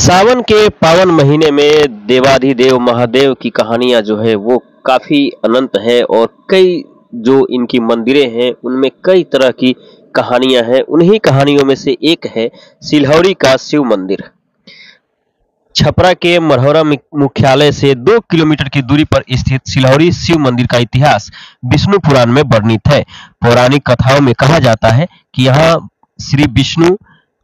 सावन के पावन महीने में देवाधिदेव महादेव की कहानियां जो है वो काफी अनंत है और कई जो इनकी मंदिरें हैं उनमें कई तरह की कहानियां हैं। उन्हीं कहानियों में से एक है सिलहौरी का शिव मंदिर। छपरा के मढ़ौरा मुख्यालय से 2 किलोमीटर की दूरी पर स्थित सिलहौरी शिव मंदिर का इतिहास विष्णु पुराण में वर्णित है। पौराणिक कथाओं में कहा जाता है कि यहाँ श्री विष्णु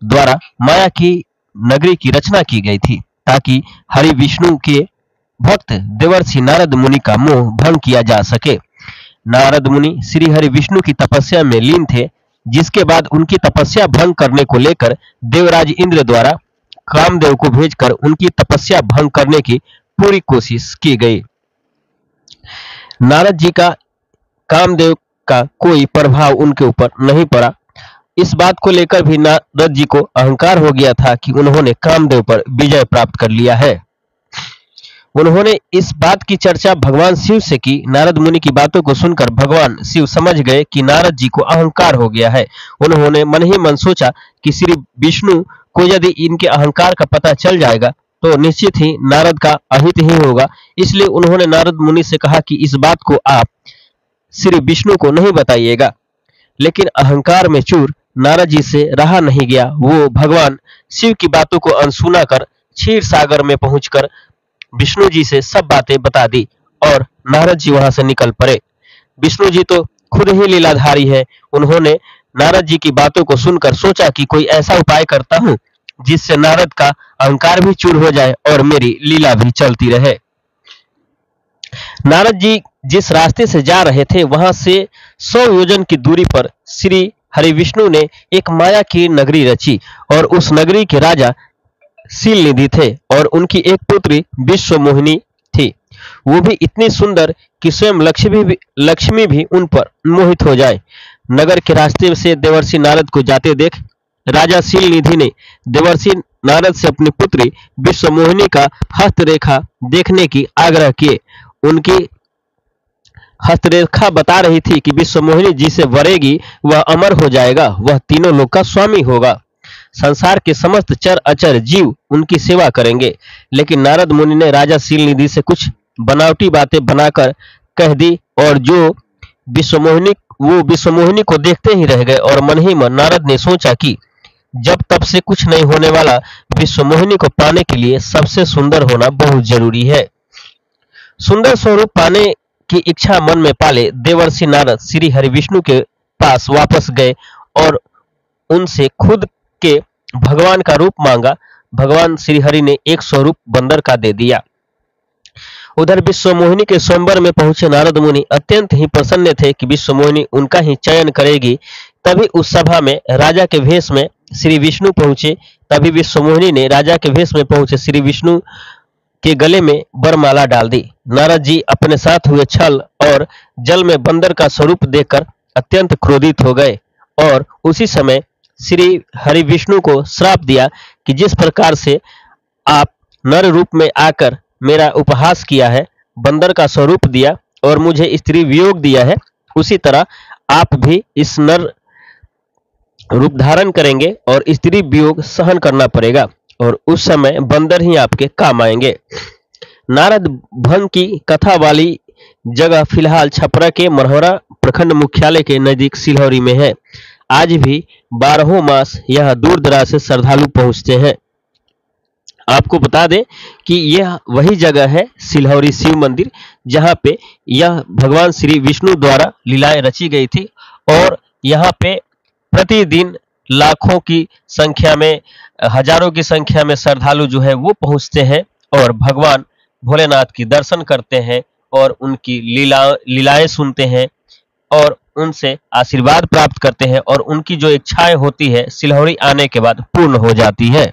द्वारा माया की नगरी की रचना की गई थी ताकि हरि विष्णु के भक्त देवर्षि नारद मुनि का मोह भंग किया जा सके। नारद मुनि श्री हरि विष्णु की तपस्या में लीन थे, जिसके बाद उनकी तपस्या भंग करने को लेकर देवराज इंद्र द्वारा कामदेव को भेजकर उनकी तपस्या भंग करने की पूरी कोशिश की गई। नारद जी का कामदेव का कोई प्रभाव उनके ऊपर नहीं पड़ा। इस बात को लेकर भी नारद जी को अहंकार हो गया था कि उन्होंने कामदेव पर विजय प्राप्त कर लिया है। उन्होंने इस बात की चर्चा भगवान शिव से की। नारद मुनि की बातों को सुनकर भगवान शिव समझ गए कि नारद जी को अहंकार हो गया है। उन्होंने मन ही मन सोचा कि श्री विष्णु को यदि इनके अहंकार का पता चल जाएगा तो निश्चित ही नारद का अहित ही होगा। इसलिए उन्होंने नारद मुनि से कहा कि इस बात को आप श्री विष्णु को नहीं बताइएगा। लेकिन अहंकार में चूर नारद जी से रहा नहीं गया। वो भगवान शिव की बातों को अनसुना कर क्षीर सागर में पहुंचकर विष्णु जी से सब बातें बता दी और नारद जी वहां से निकल पड़े। विष्णु जी तो खुद ही लीलाधारी है। उन्होंने नारद जी की बातों को सुनकर सोचा कि कोई ऐसा उपाय करता हूं जिससे नारद का अहंकार भी चूर हो जाए और मेरी लीला भी चलती रहे। नारद जी जिस रास्ते से जा रहे थे वहां से 100 योजन की दूरी पर श्री हरि विष्णु ने एक माया की नगरी रची और उस नगरी के राजा शीलनिधि थे और उनकी एक पुत्री विश्वमोहिनी थी। वो भी इतनी सुंदर कि स्वयं लक्ष्मी भी उन पर मोहित हो जाए। नगर के रास्ते से देवर्षि नारद को जाते देख राजा शीलनिधि ने देवर्षि नारद से अपनी पुत्री विश्वमोहिनी का हस्तरेखा देखने की आग्रह किए। उनकी हस्तरेखा बता रही थी कि विश्वमोहिनी जिसे वरेगी वह अमर हो जाएगा, वह तीनों लोक का स्वामी होगा। संसार के समस्त चर अचर जीव उनकी सेवा करेंगे। लेकिन नारद मुनि ने राजा शीलनिधि से कुछ बनावटी बातें बनाकर कह दी और विश्वमोहिनी को देखते ही रह गए और मन ही मन नारद ने सोचा कि जब तब से कुछ नहीं होने वाला विश्वमोहिनी को पाने के लिए सबसे सुंदर होना बहुत जरूरी है। सुंदर स्वरूप पाने की इच्छा मन में पाले देवर्षि नारद श्री हरि विष्णु के पास वापस गए और उनसे खुद के भगवान का रूप मांगा। भगवान श्री हरि ने एक स्वरूप बंदर का दे दिया। उधर विश्वमोहिनी के स्वयंवर में पहुंचे नारद मुनि अत्यंत ही प्रसन्न थे कि विश्वमोहिनी उनका ही चयन करेगी। तभी उस सभा में राजा के भेष में श्री विष्णु पहुंचे। तभी विश्वमोहिनी ने राजा के भेष में पहुंचे श्री विष्णु के गले में वरमाला डाल दी। नारद जी अपने साथ हुए छल और जल में बंदर का स्वरूप देखकर अत्यंत क्रोधित हो गए और उसी समय श्री हरि विष्णु को श्राप दिया कि जिस प्रकार से आप नर रूप में आकर मेरा उपहास किया है, बंदर का स्वरूप दिया और मुझे स्त्री वियोग दिया है, उसी तरह आप भी इस नर रूप धारण करेंगे और स्त्री वियोग सहन करना पड़ेगा और उस समय बंदर ही आपके काम आएंगे। नारद भंग की कथा वाली जगह फिलहाल छपरा के मढ़ौरा प्रखंड मुख्यालय के नजदीक सिलहौरी में है। आज भी 12 मास यह दूर दराज से श्रद्धालु पहुंचते हैं। आपको बता दें कि यह वही जगह है सिलहौरी शिव मंदिर जहां पे यह भगवान श्री विष्णु द्वारा लीलाएं रची गई थी और यहाँ पे प्रतिदिन लाखों की संख्या में, हजारों की संख्या में श्रद्धालु जो है वो पहुंचते हैं और भगवान भोलेनाथ की दर्शन करते हैं और उनकी लीलाएं सुनते हैं और उनसे आशीर्वाद प्राप्त करते हैं और उनकी जो इच्छाएं होती है सिलहौरी आने के बाद पूर्ण हो जाती है।